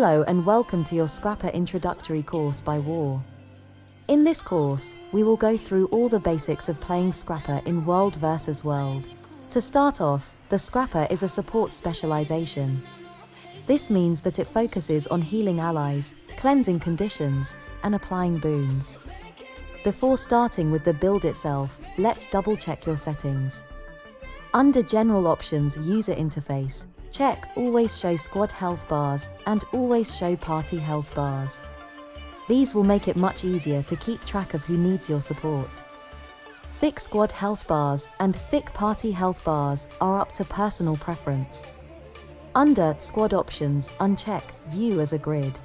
Hello and welcome to your Scrapper introductory course by War. In this course, we will go through all the basics of playing Scrapper in World vs. World. To start off, the Scrapper is a support specialization. This means that it focuses on healing allies, cleansing conditions, and applying boons. Before starting with the build itself, let's double check your settings. Under General Options User Interface, check Always Show Squad Health Bars and Always Show Party Health Bars. These will make it much easier to keep track of who needs your support. Thick Squad Health Bars and Thick Party Health Bars are up to personal preference. Under Squad Options, uncheck View as a Grid.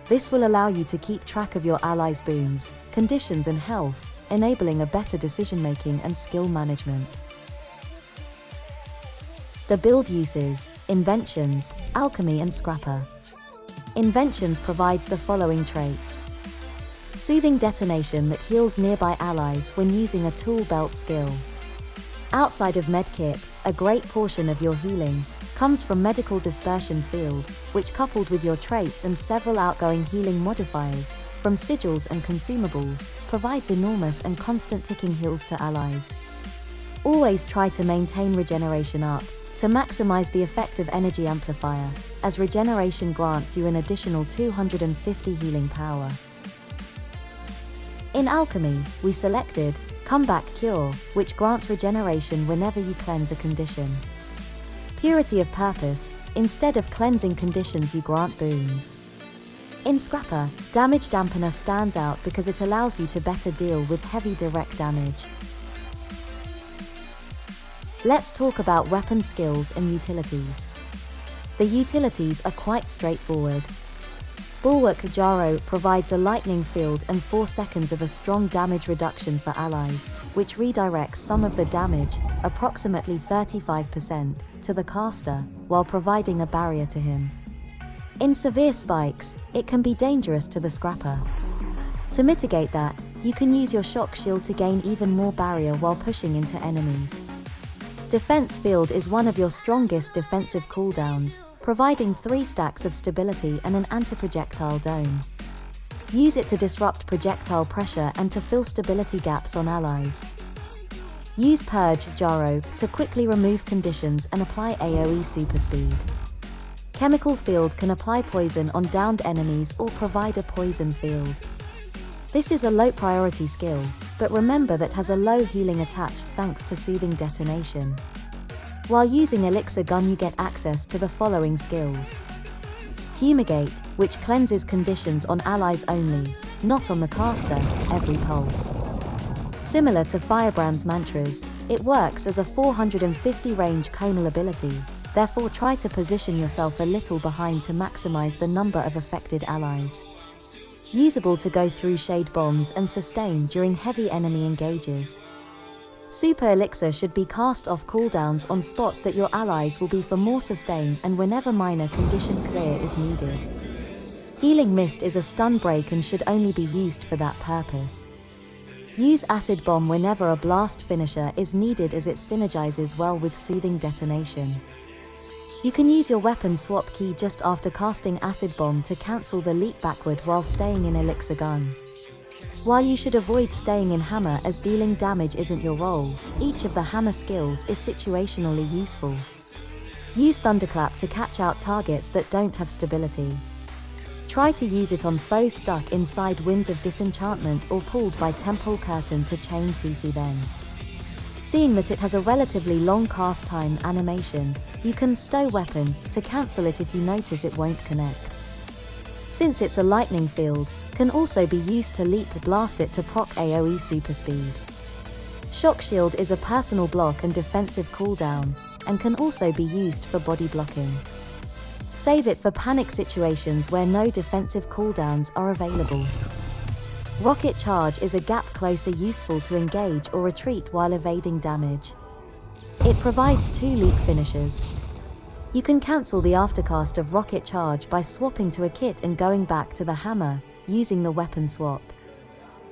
This will allow you to keep track of your allies' boons, conditions and health, enabling a better decision-making and skill management. The build uses Inventions, Alchemy and Scrapper. Inventions provides the following traits. Soothing Detonation that heals nearby allies when using a tool belt skill. Outside of Medkit, a great portion of your healing comes from Medical Dispersion Field, which coupled with your traits and several outgoing healing modifiers, from sigils and consumables, provides enormous and constant ticking heals to allies. Always try to maintain regeneration up, to maximize the effect of Energy Amplifier, as regeneration grants you an additional 250 healing power. In Alchemy, we selected Comeback Cure, which grants regeneration whenever you cleanse a condition. Purity of Purpose, instead of cleansing conditions you grant boons. In Scrapper, Damage Dampener stands out because it allows you to better deal with heavy direct damage. Let's talk about weapon skills and utilities. The utilities are quite straightforward. Bulwark Jaro provides a lightning field and 4 seconds of a strong damage reduction for allies, which redirects some of the damage, approximately 35%, to the caster, while providing a barrier to him. In Severe Spikes, it can be dangerous to the Scrapper. To mitigate that, you can use your Shock Shield to gain even more barrier while pushing into enemies. Defense Field is one of your strongest defensive cooldowns, providing 3 stacks of stability and an anti-projectile dome. Use it to disrupt projectile pressure and to fill stability gaps on allies. Use Purge Jaro to quickly remove conditions and apply AoE super speed. Chemical Field can apply poison on downed enemies or provide a poison field. This is a low priority skill, but remember that has a low healing attached thanks to Soothing Detonation. While using Elixir Gun you get access to the following skills. Fumigate, which cleanses conditions on allies only, not on the caster, every pulse. Similar to Firebrand's Mantras, it works as a 450 range conal ability, therefore try to position yourself a little behind to maximize the number of affected allies. Usable to go through shade bombs and sustain during heavy enemy engages. Super Elixir should be cast off cooldowns on spots that your allies will be for more sustain and whenever minor condition clear is needed. Healing Mist is a stun break and should only be used for that purpose. Use Acid Bomb whenever a blast finisher is needed as it synergizes well with Soothing Detonation. You can use your weapon swap key just after casting Acid Bomb to cancel the leap backward while staying in Elixir Gun. While you should avoid staying in Hammer as dealing damage isn't your role, each of the Hammer skills is situationally useful. Use Thunderclap to catch out targets that don't have stability. Try to use it on foes stuck inside Winds of Disenchantment or pulled by Temporal Curtain to chain CC then. Seeing that it has a relatively long cast time animation, you can stow weapon to cancel it if you notice it won't connect. Since it's a lightning field, can also be used to leap blast it to proc AoE super speed. Shock Shield is a personal block and defensive cooldown, and can also be used for body blocking. Save it for panic situations where no defensive cooldowns are available. Rocket Charge is a gap closer useful to engage or retreat while evading damage. It provides 2 leap finishers. You can cancel the aftercast of Rocket Charge by swapping to a kit and going back to the Hammer, using the weapon swap.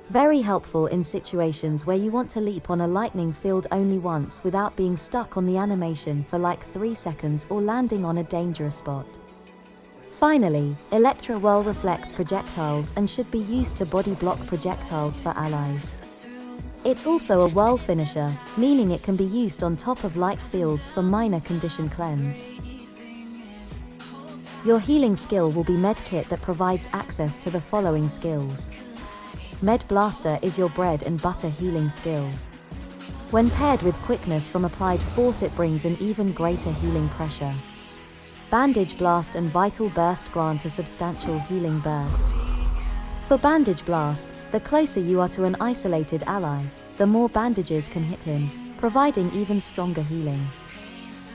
Very helpful in situations where you want to leap on a lightning field only once without being stuck on the animation for like 3 seconds or landing on a dangerous spot. Finally, Electra well reflects projectiles and should be used to body block projectiles for allies. It's also a whirl finisher, meaning it can be used on top of light fields for minor condition cleanse. Your healing skill will be Medkit that provides access to the following skills. Med Blaster is your bread and butter healing skill. When paired with quickness from applied force, it brings an even greater healing pressure. Bandage Blast and Vital Burst grant a substantial healing burst. For Bandage Blast, the closer you are to an isolated ally, the more bandages can hit him, providing even stronger healing.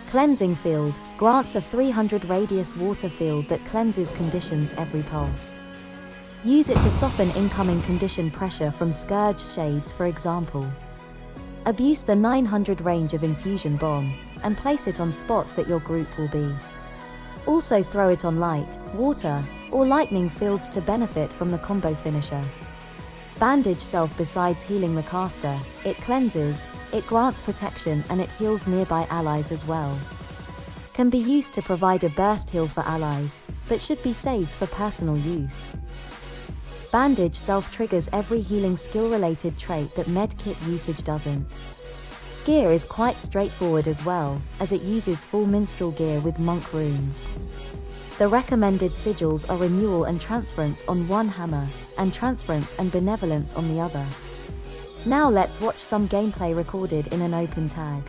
Cleansing Field grants a 300 radius water field that cleanses conditions every pulse. Use it to soften incoming condition pressure from Scourge Shades, for example. Abuse the 900 range of Infusion Bomb, and place it on spots that your group will be. Also throw it on light, water, or lightning fields to benefit from the combo finisher. Bandage Self. Besides healing the caster, it cleanses, it grants protection, and it heals nearby allies as well. Can be used to provide a burst heal for allies, but should be saved for personal use. Bandage Self triggers every healing skill-related trait that Medkit usage doesn't. Gear is quite straightforward as well, as it uses full minstrel gear with monk runes. The recommended sigils are Renewal and Transference on one hammer, and Transference and Benevolence on the other. Now let's watch some gameplay recorded in an open tag.